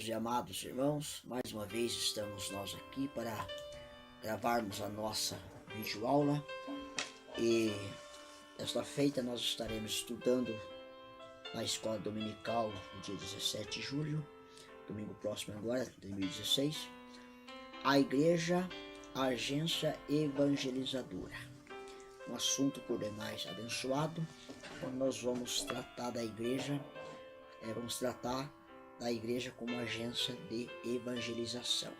Queridos e amados irmãos, mais uma vez estamos nós aqui para gravarmos a nossa videoaula e desta feita nós estaremos estudando na escola dominical no dia 17 de julho, domingo próximo agora, 2016, a Igreja Agência Evangelizadora. Um assunto por demais abençoado, quando nós vamos tratar da igreja, da igreja como agência de evangelização.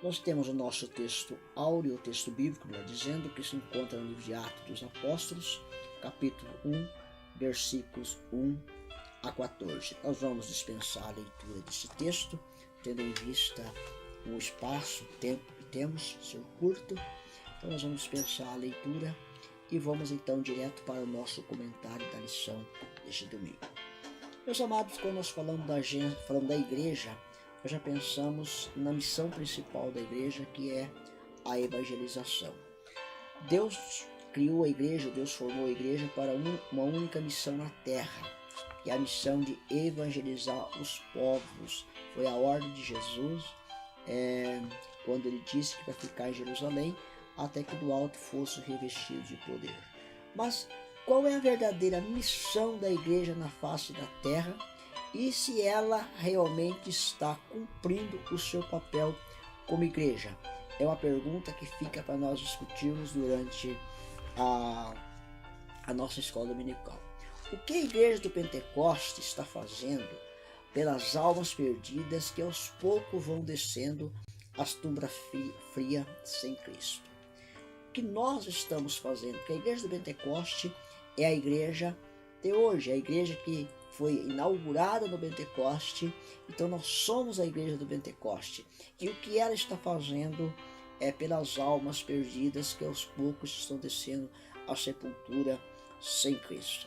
Nós temos o nosso texto áureo, o texto bíblico, dizendo que se encontra no livro de Atos dos Apóstolos, capítulo 1, versículos 1 a 14. Nós vamos dispensar a leitura desse texto, tendo em vista o espaço, o tempo que temos, ser curto. Então nós vamos dispensar a leitura e vamos então direto para o nosso comentário da lição deste domingo. Meus amados, quando nós falamos da igreja, nós já pensamos na missão principal da igreja, que é a evangelização. Deus criou a igreja, Deus formou a igreja para uma única missão na terra, que é a missão de evangelizar os povos. Foi a ordem de Jesus, quando ele disse que vai ficar em Jerusalém, até que do alto fosse revestido de poder. Mas qual é a verdadeira missão da igreja na face da terra e se ela realmente está cumprindo o seu papel como igreja? É uma pergunta que fica para nós discutirmos durante a nossa escola dominical. O que a igreja do Pentecoste está fazendo pelas almas perdidas que aos poucos vão descendo as tumbas frias sem Cristo? O que nós estamos fazendo? Porque a igreja do Pentecoste é a igreja de hoje, a igreja que foi inaugurada no Pentecoste. Então nós somos a igreja do Pentecoste. E o que ela está fazendo é pelas almas perdidas que aos poucos estão descendo à sepultura sem Cristo.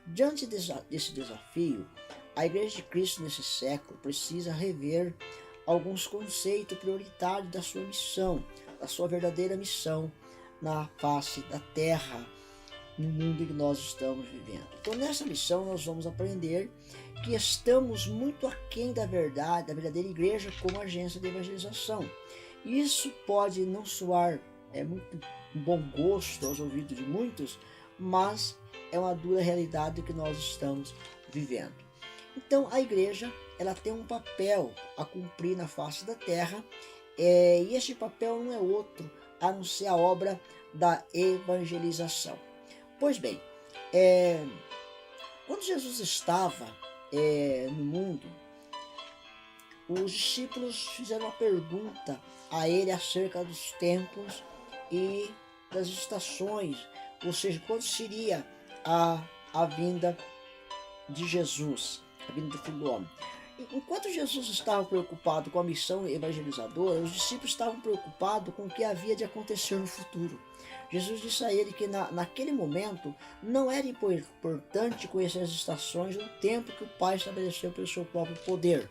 Diante desse desafio, a igreja de Cristo nesse século precisa rever alguns conceitos prioritários da sua missão, da sua verdadeira missão na face da terra, no mundo em que nós estamos vivendo. Então nessa lição nós vamos aprender que estamos muito aquém da verdadeira igreja como agência de evangelização. Isso pode não soar muito bom gosto aos ouvidos de muitos, mas é uma dura realidade que nós estamos vivendo. Então a igreja ela tem um papel a cumprir na face da terra, e este papel não é outro a não ser a obra da evangelização. Pois bem, quando Jesus estava no mundo, os discípulos fizeram uma pergunta a ele acerca dos tempos e das estações, ou seja, quando seria a vinda de Jesus, a vinda do Filho do Homem. Enquanto Jesus estava preocupado com a missão evangelizadora, os discípulos estavam preocupados com o que havia de acontecer no futuro. Jesus disse a ele que naquele momento não era importante conhecer as estações ou o tempo que o Pai estabeleceu pelo seu próprio poder.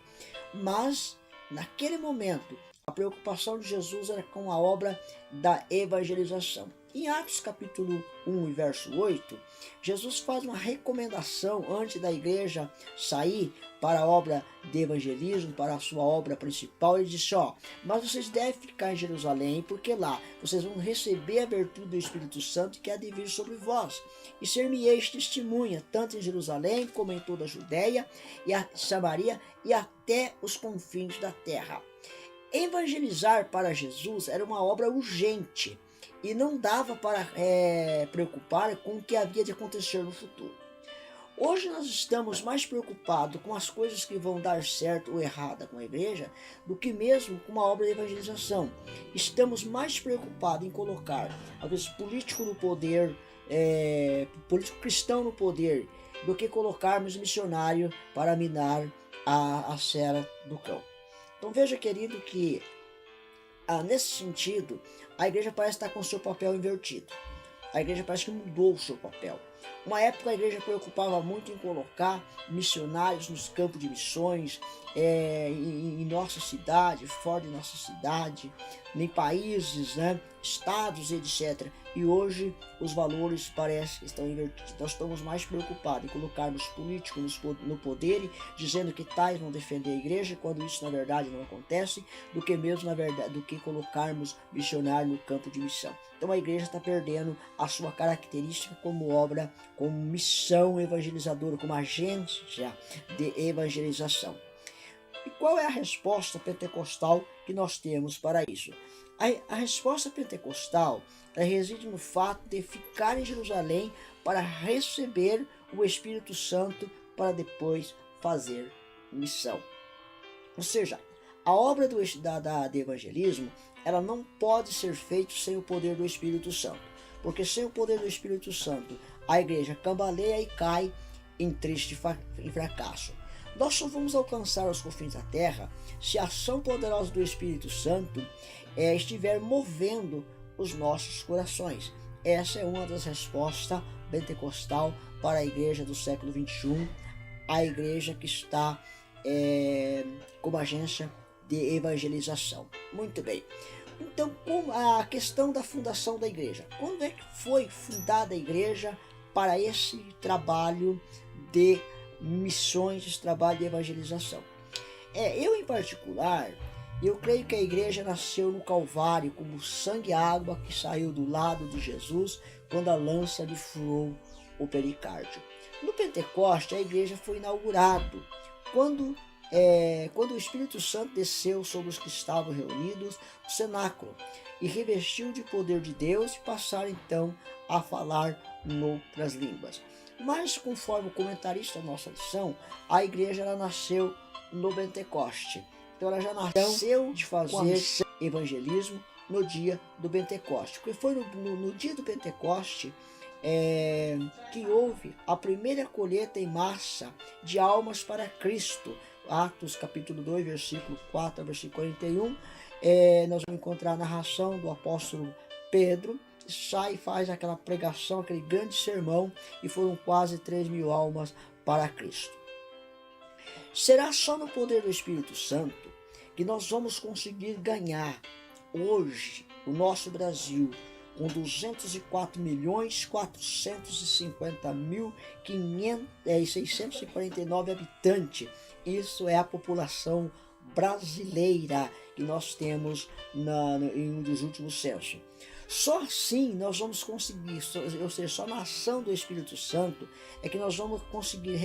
Mas, naquele momento, a preocupação de Jesus era com a obra da evangelização. Em Atos capítulo 1 e verso 8, Jesus faz uma recomendação antes da igreja sair para a obra de evangelismo, para a sua obra principal. Ele disse, mas vocês devem ficar em Jerusalém, porque lá vocês vão receber a virtude do Espírito Santo que há de vir sobre vós. E ser-me-eis testemunha, tanto em Jerusalém como em toda a Judéia e a Samaria e até os confins da terra. Evangelizar para Jesus era uma obra urgente e não dava para preocupar com o que havia de acontecer no futuro. Hoje nós estamos mais preocupados com as coisas que vão dar certo ou errada com a igreja do que mesmo com uma obra de evangelização. Estamos mais preocupados em colocar, às vezes, político no poder, político cristão no poder, do que colocarmos missionário para minar a cera do cão. Então veja, querido, que nesse sentido, a igreja parece estar com o seu papel invertido. A igreja parece que mudou o seu papel. Uma época a igreja preocupava muito em colocar missionários nos campos de missões, em nossa cidade, fora de nossa cidade, em países, né, estados, etc. E hoje os valores parecem que estão invertidos. Nós estamos mais preocupados em colocarmos políticos no poder, dizendo que tais vão defender a igreja, quando isso na verdade não acontece, do que mesmo na verdade, do que colocarmos missionário no campo de missão. Então a igreja está perdendo a sua característica como obra, como missão evangelizadora, como agência de evangelização. E qual é a resposta pentecostal que nós temos para isso? A resposta pentecostal reside no fato de ficar em Jerusalém para receber o Espírito Santo para depois fazer missão. Ou seja, a obra do evangelismo, ela não pode ser feita sem o poder do Espírito Santo, porque sem o poder do Espírito Santo a igreja cambaleia e cai em triste fracasso. Nós só vamos alcançar os confins da terra se a ação poderosa do Espírito Santo estiver movendo os nossos corações. Essa é uma das respostas pentecostal para a igreja do século XXI, a igreja que está como agência de evangelização. Muito bem. Então, a questão da fundação da igreja. Quando é que foi fundada a igreja para esse trabalho de missões, esse trabalho de evangelização? Eu, em particular, eu creio que a igreja nasceu no Calvário como sangue e água que saiu do lado de Jesus quando a lança lhe furou o pericárdio. No Pentecoste, a igreja foi inaugurada quando o Espírito Santo desceu sobre os que estavam reunidos no cenáculo e revestiu de poder de Deus e passaram então a falar noutras línguas. Mas, conforme o comentarista da nossa lição, a igreja ela nasceu no Pentecoste. Então ela já nasceu de fazer evangelismo no dia do Pentecoste. Porque foi no dia do Pentecoste que houve a primeira colheita em massa de almas para Cristo. Atos capítulo 2, versículo 4 a versículo 41, nós vamos encontrar a narração do apóstolo Pedro, que sai e faz aquela pregação, aquele grande sermão, e foram quase 3.000 almas para Cristo. Será só no poder do Espírito Santo que nós vamos conseguir ganhar hoje o nosso Brasil com 204.450.649 habitantes. Isso é a população brasileira que nós temos em um dos últimos censos. Só assim nós vamos conseguir, ou seja, só na ação do Espírito Santo é que nós vamos conseguir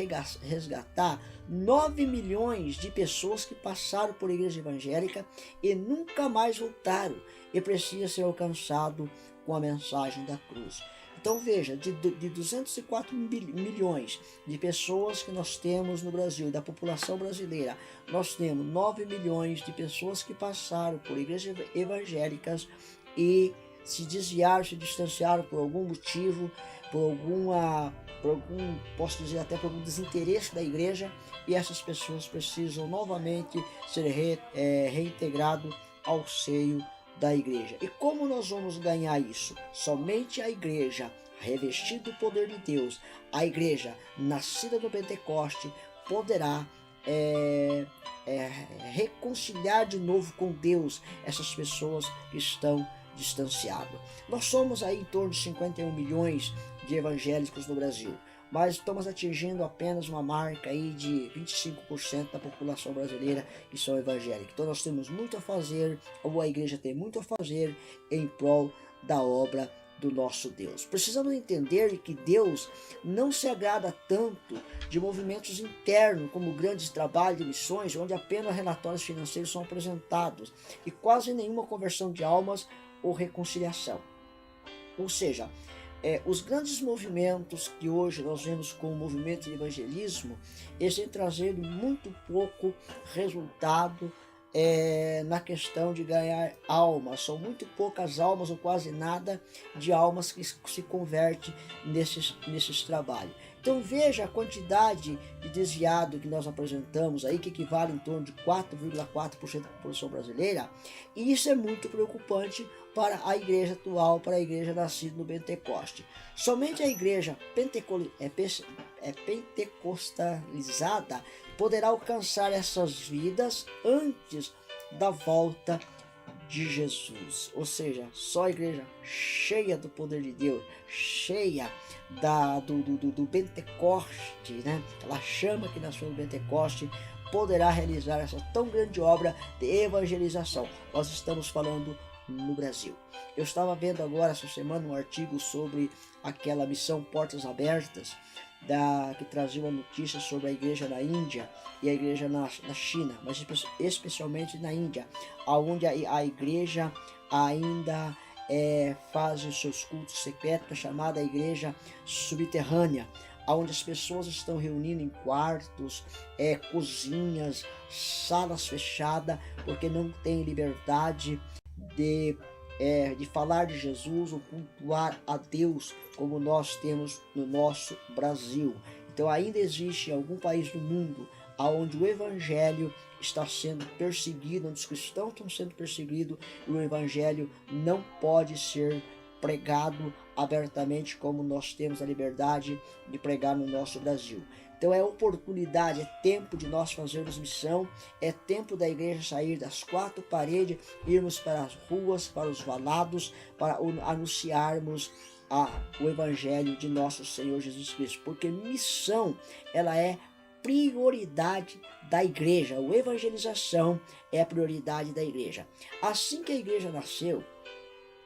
resgatar 9 milhões de pessoas que passaram por igreja evangélica e nunca mais voltaram e precisa ser alcançado com a mensagem da cruz. Então veja, de 204 milhões de pessoas que nós temos no Brasil, da população brasileira, nós temos 9 milhões de pessoas que passaram por igrejas evangélicas e se desviaram, se distanciaram por algum motivo, posso dizer até por algum desinteresse da igreja, e essas pessoas precisam novamente ser reintegradas ao seio da igreja. E como nós vamos ganhar isso? Somente a igreja revestida do poder de Deus, a igreja nascida do Pentecoste, poderá reconciliar de novo com Deus essas pessoas que estão distanciadas. Nós somos aí em torno de 51 milhões de evangélicos no Brasil, mas estamos atingindo apenas uma marca aí de 25% da população brasileira que são evangélicos. Então nós temos muito a fazer, ou a igreja tem muito a fazer em prol da obra do nosso Deus. Precisamos entender que Deus não se agrada tanto de movimentos internos, como grandes trabalhos de missões, onde apenas relatórios financeiros são apresentados e quase nenhuma conversão de almas ou reconciliação. Ou seja, os grandes movimentos que hoje nós vemos como movimento de evangelismo, eles têm trazido muito pouco resultado na questão de ganhar almas. São muito poucas almas ou quase nada de almas que se convertem nesses trabalhos. Então veja a quantidade de desviado que nós apresentamos aí, que equivale em torno de 4,4% da população brasileira, e isso é muito preocupante para a igreja atual, para a igreja nascida no Pentecoste. Somente a igreja pentecostalizada poderá alcançar essas vidas antes da volta de Jesus, ou seja, só a igreja cheia do poder de Deus, cheia do Pentecoste, né? Ela chama que nasceu no Pentecoste, poderá realizar essa tão grande obra de evangelização. Nós estamos falando no Brasil. Eu estava vendo agora essa semana um artigo sobre aquela missão Portas Abertas, que trazia uma notícia sobre a igreja na Índia e a igreja na China, mas especialmente na Índia, onde a igreja ainda faz os seus cultos secretos, chamada igreja subterrânea, onde as pessoas estão reunindo em quartos, cozinhas, salas fechadas, porque não tem liberdade de falar de Jesus ou cultuar a Deus como nós temos no nosso Brasil. Então ainda existe algum país do mundo onde o evangelho está sendo perseguido, onde os cristãos estão sendo perseguidos, e o evangelho não pode ser pregado abertamente como nós temos a liberdade de pregar no nosso Brasil. Então é oportunidade, é tempo de nós fazermos missão, é tempo da igreja sair das quatro paredes, irmos para as ruas, para os valados, para anunciarmos o evangelho de nosso Senhor Jesus Cristo, porque missão, ela é prioridade da igreja, a evangelização é a prioridade da igreja. Assim que a igreja nasceu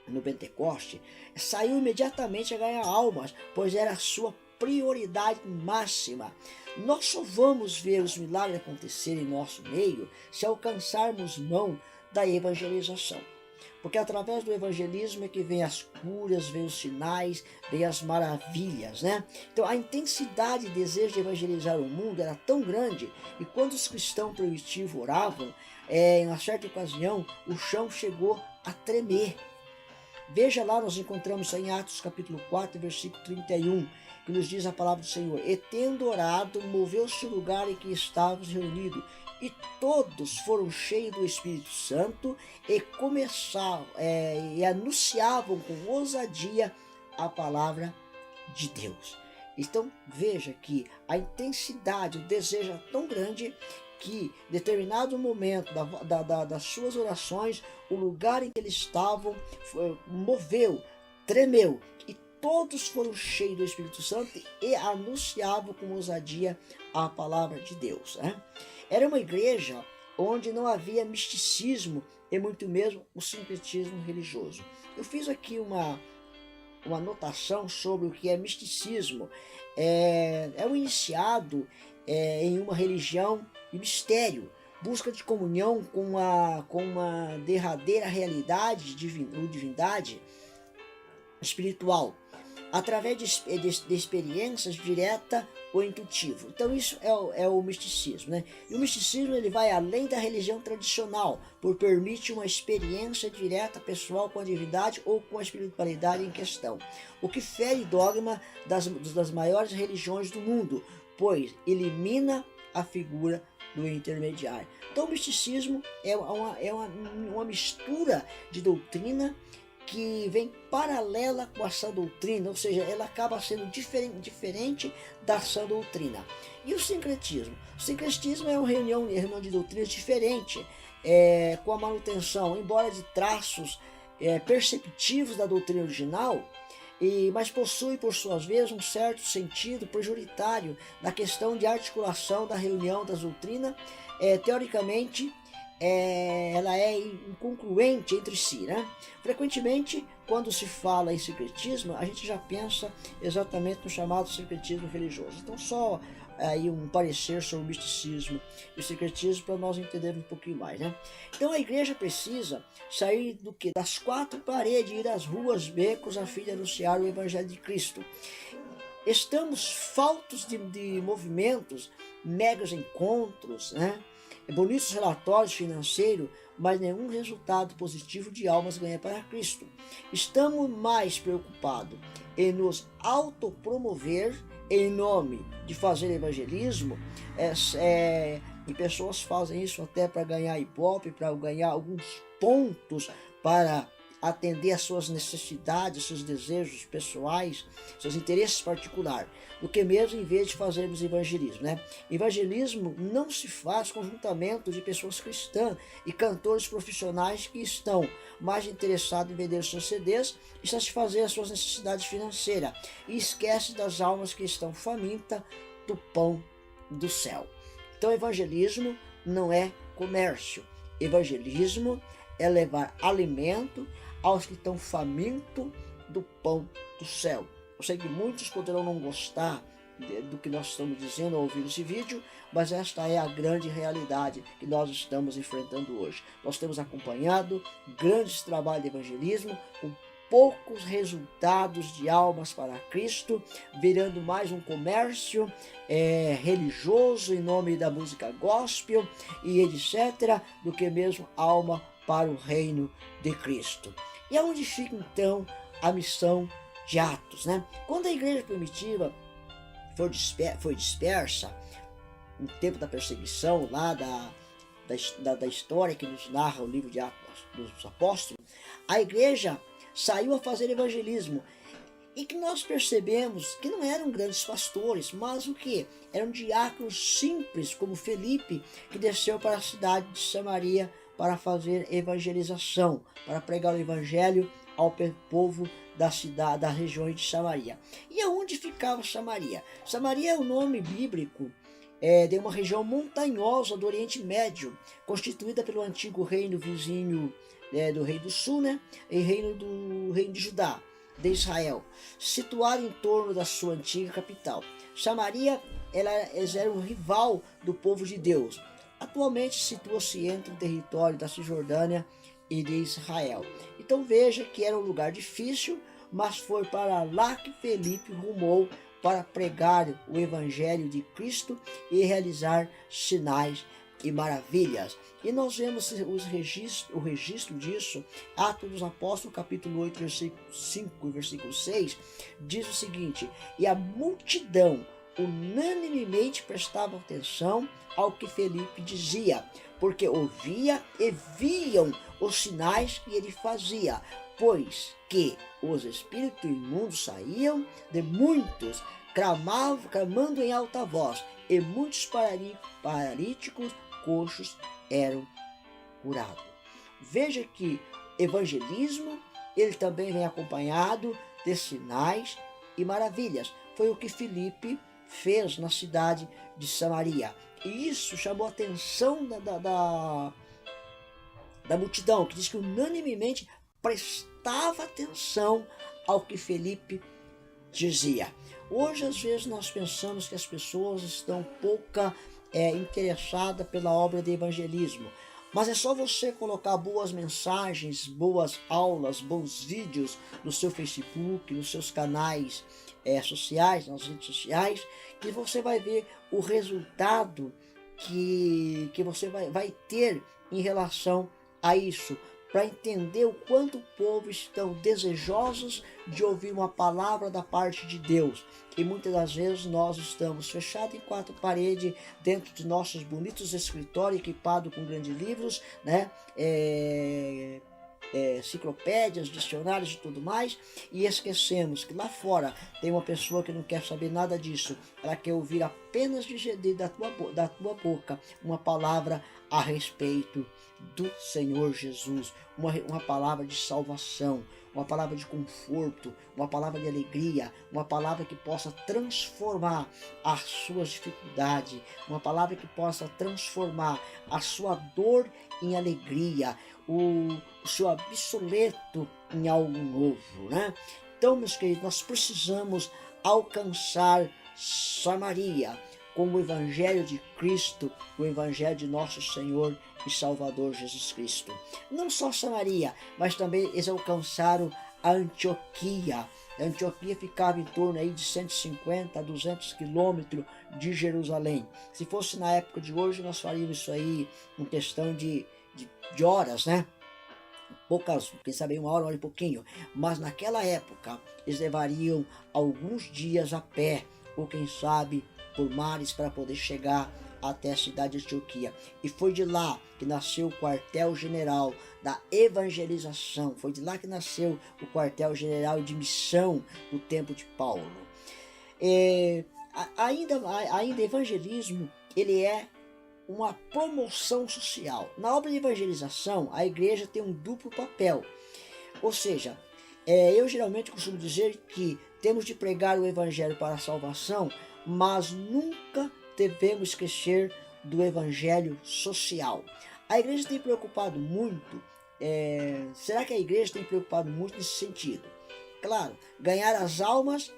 no Pentecoste, saiu imediatamente a ganhar almas, pois era a sua prioridade máxima. Nós só vamos ver os milagres acontecerem em nosso meio se alcançarmos mão da evangelização. Porque através do evangelismo é que vem as curas, vem os sinais, vem as maravilhas, né? Então a intensidade e desejo de evangelizar o mundo era tão grande, e quando os cristãos primitivos oravam, em uma certa ocasião, o chão chegou a tremer. Veja lá, nós encontramos em Atos capítulo 4, versículo 31, que nos diz a palavra do Senhor: e tendo orado, moveu-se o lugar em que estávamos reunidos, e todos foram cheios do Espírito Santo e começavam e anunciavam com ousadia a palavra de Deus. Então veja que a intensidade, o desejo é tão grande que em determinado momento das suas orações, o lugar em que eles estavam moveu, tremeu, e todos foram cheios do Espírito Santo e anunciavam com ousadia a palavra de Deus, né? Era uma igreja onde não havia misticismo e muito menos o sincretismo religioso. Eu fiz aqui uma anotação sobre o que é misticismo. É o iniciado em uma religião de mistério, busca de comunhão com uma derradeira realidade, divindade espiritual, através de experiências diretas ou intuitivo. Então isso é o misticismo, né? E o misticismo, ele vai além da religião tradicional, por permite uma experiência direta pessoal com a divindade ou com a espiritualidade em questão, o que fere dogma das maiores religiões do mundo, pois elimina a figura do intermediário. Então o misticismo é uma mistura de doutrina que vem paralela com a sã doutrina, ou seja, ela acaba sendo diferente da sã doutrina. E o sincretismo? O sincretismo é uma reunião de doutrinas diferente, com a manutenção, embora de traços perceptivos da doutrina original, mas possui, por suas vezes, um certo sentido prioritário na questão de articulação da reunião das doutrinas. Teoricamente, ela é inconcluente entre si, né? Frequentemente, quando se fala em sincretismo, a gente já pensa exatamente no chamado sincretismo religioso. Então, só aí um parecer sobre o misticismo e o sincretismo para nós entendermos um pouquinho mais, né? Então, a igreja precisa sair das quatro paredes, ir às ruas, becos, a fim de anunciar o evangelho de Cristo. Estamos faltos de movimentos, megas encontros, né? Bonitos relatórios financeiros, mas nenhum resultado positivo de almas ganha para Cristo. Estamos mais preocupados em nos autopromover em nome de fazer evangelismo, e pessoas fazem isso até para ganhar ibope, para ganhar alguns pontos, para atender às suas necessidades, seus desejos pessoais, seus interesses particulares, do que mesmo em vez de fazermos evangelismo, né? Evangelismo não se faz com juntamento de pessoas cristãs e cantores profissionais que estão mais interessados em vender seus CDs e satisfazer as suas necessidades financeiras, e esquece das almas que estão famintas do pão do céu. Então, evangelismo não é comércio. Evangelismo é levar alimento aos que estão famintos do pão do céu. Eu sei que muitos poderão não gostar do que nós estamos dizendo ao ouvir esse vídeo, mas esta é a grande realidade que nós estamos enfrentando hoje. Nós temos acompanhado grandes trabalhos de evangelismo com poucos resultados de almas para Cristo, virando mais um comércio religioso em nome da música gospel e etc., do que mesmo alma para o reino de Cristo. E aonde fica então a missão de Atos, né? Quando a igreja primitiva foi dispersa, no tempo da perseguição lá da história que nos narra o livro de Atos dos Apóstolos, a igreja saiu a fazer evangelismo, e que nós percebemos que não eram grandes pastores, mas o que? Eram diáconos simples, como Felipe, que desceu para a cidade de Samaria para fazer evangelização, para pregar o evangelho ao povo da cidade, das regiões de Samaria. E aonde ficava Samaria? Samaria é o nome bíblico de uma região montanhosa do Oriente Médio, constituída pelo antigo reino vizinho do rei do sul, né? E reino de Judá, de Israel, situado em torno da sua antiga capital. Samaria era um rival do povo de Deus. Atualmente situa-se entre o território da Cisjordânia e de Israel. Então veja que era um lugar difícil, mas foi para lá que Felipe rumou para pregar o evangelho de Cristo e realizar sinais e maravilhas. E nós vemos o registro disso, Atos dos Apóstolos, capítulo 8, versículo 5 e versículo 6, diz o seguinte: e a multidão unanimemente prestava atenção ao que Felipe dizia, porque ouvia e viam os sinais que ele fazia, pois que os espíritos imundos saíam de muitos, clamando em alta voz, e muitos paralíticos, coxos eram curados. Veja que evangelismo, ele também vem acompanhado de sinais e maravilhas. Foi o que Felipe fez na cidade de Samaria. E isso chamou a atenção da multidão, que diz que unanimemente prestava atenção ao que Felipe dizia. Hoje, às vezes, nós pensamos que as pessoas estão pouca interessada pela obra de evangelismo, mas é só você colocar boas mensagens, boas aulas, bons vídeos no seu Facebook, nos seus canais sociais, nas redes sociais, que você vai ver o resultado que você vai ter em relação a isso, para entender o quanto o povo estão desejosos de ouvir uma palavra da parte de Deus. E muitas das vezes nós estamos fechados em quatro paredes, dentro de nossos bonitos escritórios, equipados com grandes livros, né? Enciclopédias, dicionários e tudo mais, e esquecemos que lá fora tem uma pessoa que não quer saber nada disso. Ela quer ouvir apenas da tua boca uma palavra a respeito do Senhor Jesus, uma palavra de salvação, uma palavra de conforto, uma palavra de alegria, uma palavra que possa transformar as suas dificuldades, uma palavra que possa transformar a sua dor em alegria, o seu obsoleto em algo novo, né? Então, meus queridos, nós precisamos alcançar Samaria com o Evangelho de Cristo, o Evangelho de nosso Senhor e Salvador Jesus Cristo. Não só Samaria, mas também eles alcançaram a Antioquia. A Antioquia ficava em torno aí de 150 a 200 quilômetros de Jerusalém. Se fosse na época de hoje, nós faríamos isso aí em questão de de horas, né? Poucas, quem sabe uma hora e pouquinho, mas naquela época eles levariam alguns dias a pé, ou quem sabe por mares, para poder chegar até a cidade de Antioquia. E foi de lá que nasceu o quartel-general da evangelização, foi de lá que nasceu o quartel-general de missão do tempo de Paulo. Ainda evangelismo, ele é uma promoção social. Na obra de evangelização, a igreja tem um duplo papel. Ou seja, eu geralmente costumo dizer que temos de pregar o evangelho para a salvação, mas nunca devemos esquecer do evangelho social. A igreja tem preocupado muito, será que a igreja tem preocupado muito nesse sentido? Claro, ganhar as almas,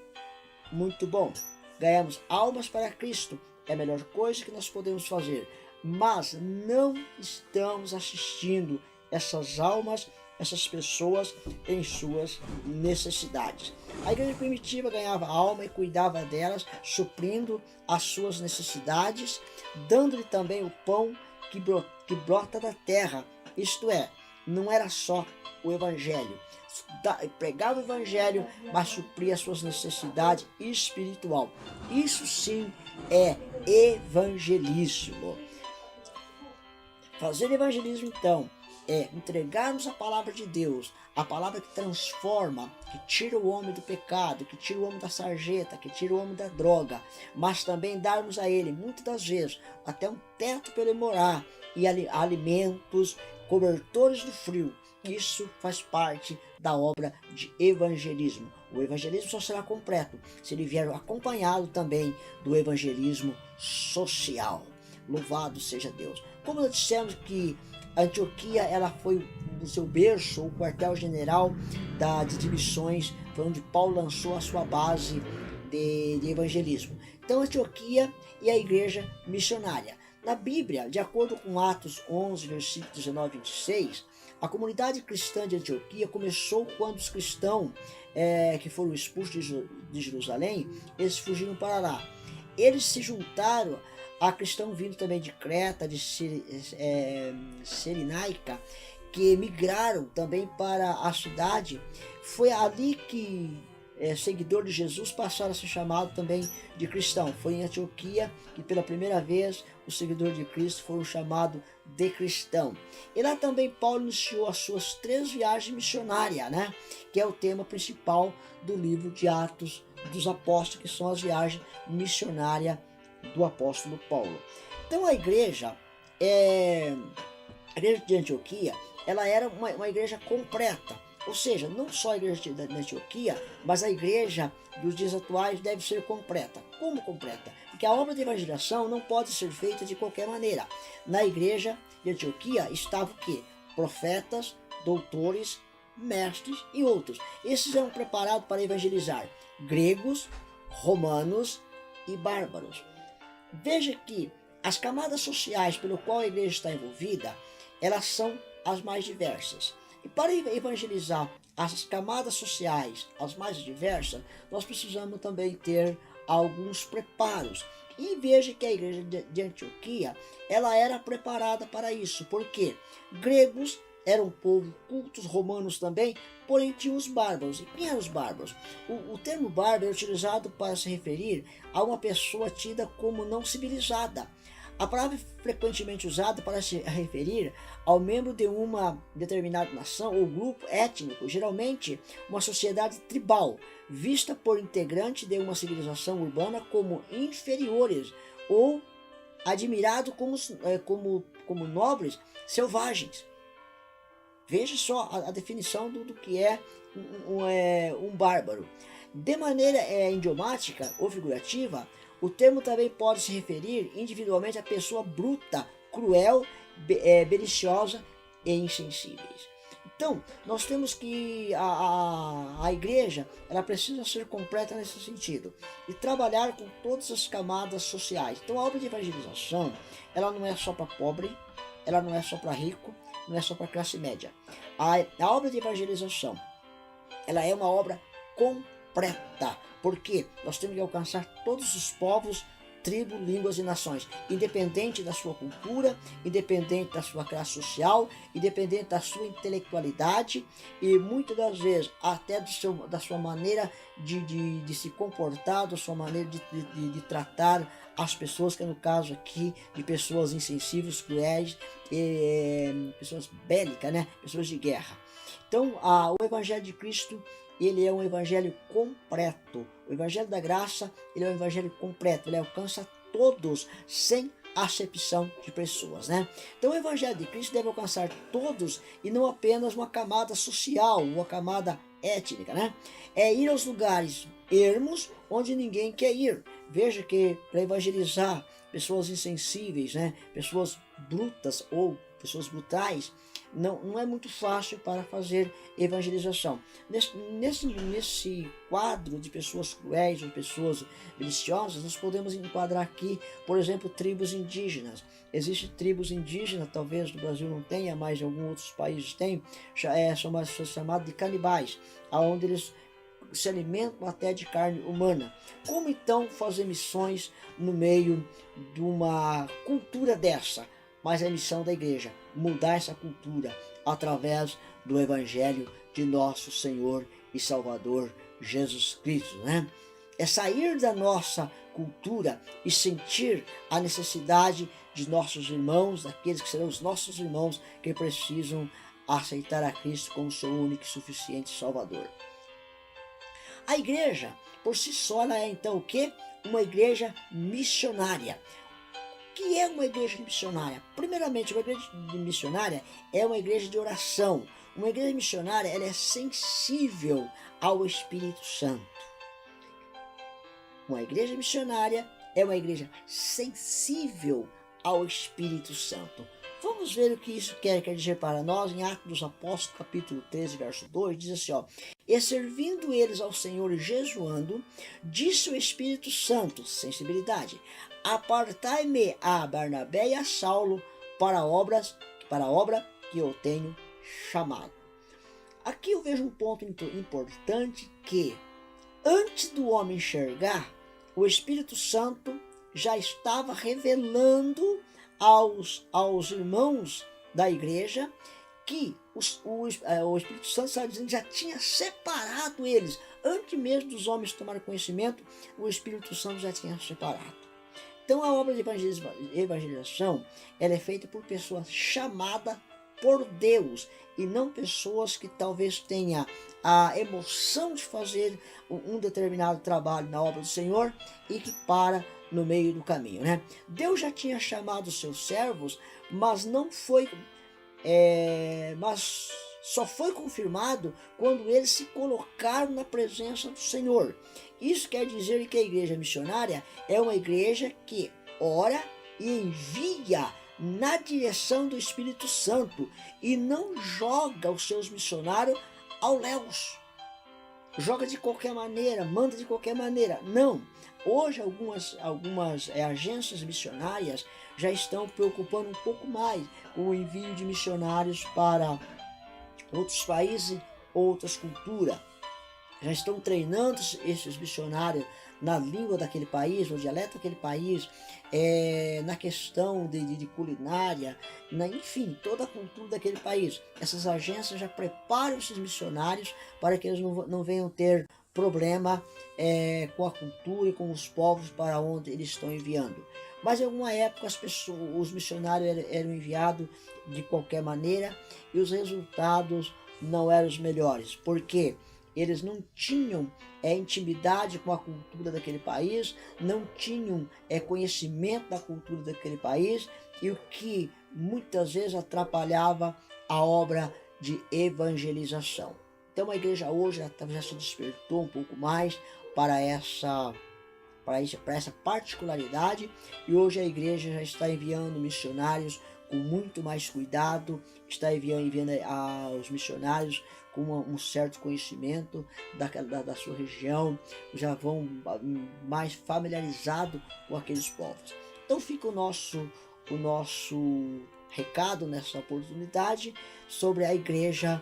muito bom. Ganhamos almas para Cristo, é a melhor coisa que nós podemos fazer. Mas não estamos assistindo essas almas, essas pessoas em suas necessidades. A igreja primitiva ganhava alma e cuidava delas, suprindo as suas necessidades, dando-lhe também o pão que brota da terra. Isto é, não era só o evangelho. Pregava o evangelho, mas supria as suas necessidades espiritual. Isso sim é evangelismo. Fazer evangelismo, então, é entregarmos a palavra de Deus, a palavra que transforma, que tira o homem do pecado, que tira o homem da sarjeta, que tira o homem da droga, mas também darmos a ele, muitas das vezes, até um teto para ele morar, e alimentos, cobertores do frio. Isso faz parte da obra de evangelismo. O evangelismo só será completo se ele vier acompanhado também do evangelismo social. Louvado seja Deus. Como nós dissemos que Antioquia ela foi o seu berço, o quartel-general de missões, foi onde Paulo lançou a sua base de evangelismo. Então Antioquia e a igreja missionária. Na Bíblia, de acordo com Atos 11, versículos 19 e 26, a comunidade cristã de Antioquia começou quando os cristãos que foram expulsos de Jerusalém, eles fugiram para lá. Eles se juntaram a cristãos vindo também de Creta, de Cirenaica, que migraram também para a cidade. Foi ali que seguidores de Jesus passaram a ser chamados também de cristão. Foi em Antioquia que pela primeira vez os seguidores de Cristo foram chamados de cristão. E lá também Paulo iniciou as suas 3 viagens missionárias, né? Que é o tema principal do livro de Atos dos Apóstolos, que são as viagens missionárias do apóstolo Paulo. Então a igreja de Antioquia, ela era uma igreja completa. Ou seja, não só a igreja de Antioquia, mas a igreja dos dias atuais deve ser completa. Como completa? Porque a obra de evangelização não pode ser feita de qualquer maneira. Na igreja de Antioquia estavam o quê? Profetas, doutores, mestres e outros. Esses eram preparados para evangelizar gregos, romanos e bárbaros. Veja que as camadas sociais pelo qual a igreja está envolvida, elas são as mais diversas. E para evangelizar as camadas sociais, as mais diversas, nós precisamos também ter alguns preparos. E veja que a igreja de Antioquia, ela era preparada para isso. Porque gregos eram um povo cultos, romanos também, porém tinham os bárbaros. E quem eram os bárbaros? O termo bárbaro é utilizado para se referir a uma pessoa tida como não civilizada. A palavra é frequentemente usada para se referir ao membro de uma determinada nação ou grupo étnico, geralmente uma sociedade tribal, vista por integrante de uma civilização urbana como inferiores ou admirado como nobres selvagens. Veja só a definição do que é um bárbaro. De maneira idiomática ou figurativa, o termo também pode se referir individualmente a pessoa bruta, cruel, beliciosa e insensíveis. Então, nós temos que a igreja ela precisa ser completa nesse sentido e trabalhar com todas as camadas sociais. Então, a obra de evangelização ela não é só para pobre, ela não é só para rico, não é só para classe média. A obra de evangelização ela é uma obra completa. Porque nós temos que alcançar todos os povos, tribo, línguas e nações, independente da sua cultura, independente da sua classe social, independente da sua intelectualidade e muitas das vezes até da sua maneira de se comportar, da sua maneira de tratar as pessoas, que é no caso aqui de pessoas insensíveis, cruéis, pessoas bélicas, né? Pessoas de guerra. Então, o Evangelho de Cristo, ele é um evangelho completo. O evangelho da graça, ele é um evangelho completo. Ele alcança todos, sem acepção de pessoas, né? Então, o evangelho de Cristo deve alcançar todos e não apenas uma camada social, uma camada étnica, né? É ir aos lugares ermos onde ninguém quer ir. Veja que para evangelizar pessoas insensíveis, né? Pessoas brutas ou pessoas brutais, não é muito fácil para fazer evangelização. Nesse quadro de pessoas cruéis ou pessoas deliciosas, nós podemos enquadrar aqui, por exemplo, tribos indígenas. Existem tribos indígenas, talvez no Brasil não tenha, mas em alguns outros países tem, são chamados de canibais, onde eles se alimentam até de carne humana. Como então fazer missões no meio de uma cultura dessa? Mas é a missão da igreja, mudar essa cultura através do Evangelho de nosso Senhor e Salvador Jesus Cristo, né? É sair da nossa cultura e sentir a necessidade de nossos irmãos, daqueles que serão os nossos irmãos, que precisam aceitar a Cristo como seu único e suficiente Salvador. A igreja, por si só, ela é então o quê? Uma igreja missionária. O que é uma igreja missionária? Primeiramente, uma igreja missionária é uma igreja de oração. Uma igreja missionária, ela é sensível ao Espírito Santo. Uma igreja missionária é uma igreja sensível ao Espírito Santo. Vamos ver o que isso quer dizer para nós em Atos dos Apóstolos, capítulo 13, verso 2, diz assim, ó: e servindo eles ao Senhor e jejuando, disse o Espírito Santo, sensibilidade, apartai-me a Barnabé e a Saulo para a obra que eu tenho chamado. Aqui eu vejo um ponto importante que, antes do homem enxergar, o Espírito Santo já estava revelando aos irmãos da igreja que o Espírito Santo já tinha separado eles. Antes mesmo dos homens tomarem conhecimento, o Espírito Santo já tinha separado. Então a obra de evangelização, ela é feita por pessoas chamadas por Deus e não pessoas que talvez tenham a emoção de fazer um determinado trabalho na obra do Senhor e que para no meio do caminho, né? Deus já tinha chamado os seus servos, mas mas só foi confirmado quando eles se colocaram na presença do Senhor. Isso quer dizer que a igreja missionária é uma igreja que ora e envia na direção do Espírito Santo e não joga os seus missionários ao léus. Joga de qualquer maneira, manda de qualquer maneira. Não. Hoje algumas agências missionárias já estão preocupando um pouco mais com o envio de missionários para outros países, outras culturas. Já estão treinando esses missionários na língua daquele país, no dialeto daquele país, na questão de culinária, enfim, toda a cultura daquele país. Essas agências já preparam esses missionários para que eles não venham ter problema com a cultura e com os povos para onde eles estão enviando. Mas em alguma época os missionários eram enviados de qualquer maneira e os resultados não eram os melhores. Por quê? Eles não tinham intimidade com a cultura daquele país, não tinham conhecimento da cultura daquele país, e o que muitas vezes atrapalhava a obra de evangelização. Então a igreja hoje já se despertou um pouco mais para essa particularidade, e hoje a igreja já está enviando missionários com muito mais cuidado, está enviando aos missionários com um certo conhecimento da sua região, já vão mais familiarizados com aqueles povos. Então fica o nosso recado nessa oportunidade sobre a igreja,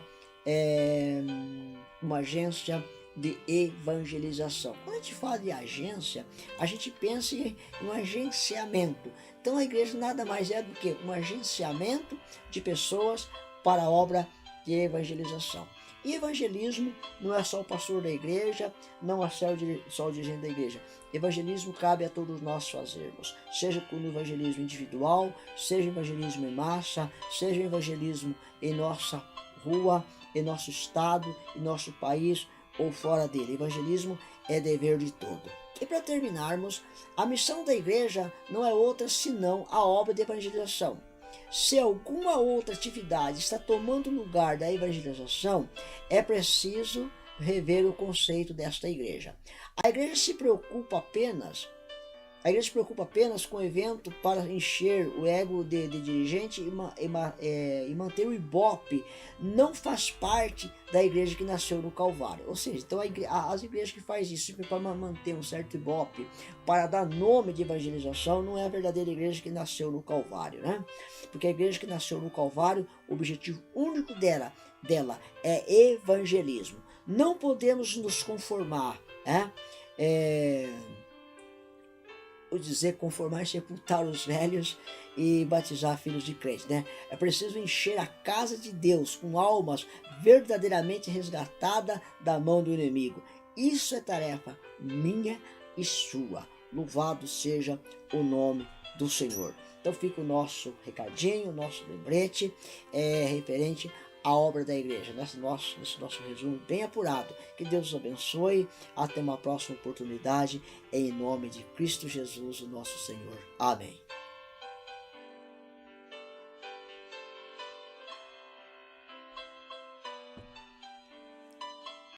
uma agência de evangelização. Quando a gente fala de agência, a gente pensa em um agenciamento. Então a igreja nada mais é do que um agenciamento de pessoas para a obra de evangelização. E evangelismo não é só o pastor da igreja, não é só o dirigente da igreja. Evangelismo cabe a todos nós fazermos, seja com o evangelismo individual, seja evangelismo em massa, seja evangelismo em nossa rua, em nosso estado, em nosso país ou fora dele. Evangelismo é dever de todo. E para terminarmos, a missão da igreja não é outra senão a obra de evangelização. Se alguma outra atividade está tomando lugar da evangelização, é preciso rever o conceito desta igreja. A igreja se preocupa apenas com o evento para encher o ego de dirigente e manter o ibope. Não faz parte da igreja que nasceu no Calvário. Ou seja, então as igrejas que fazem isso para manter um certo ibope, para dar nome de evangelização, não é a verdadeira igreja que nasceu no Calvário, né? Porque a igreja que nasceu no Calvário, o objetivo único dela é evangelismo. Não podemos nos conformar, conformar e sepultar os velhos e batizar filhos de crentes, né? É preciso encher a casa de Deus com almas verdadeiramente resgatadas da mão do inimigo. Isso é tarefa minha e sua. Louvado seja o nome do Senhor. Então fica o nosso recadinho, o nosso lembrete referente à obra da igreja, nesse nosso resumo bem apurado. Que Deus os abençoe. Até uma próxima oportunidade, em nome de Cristo Jesus, o nosso Senhor. Amém.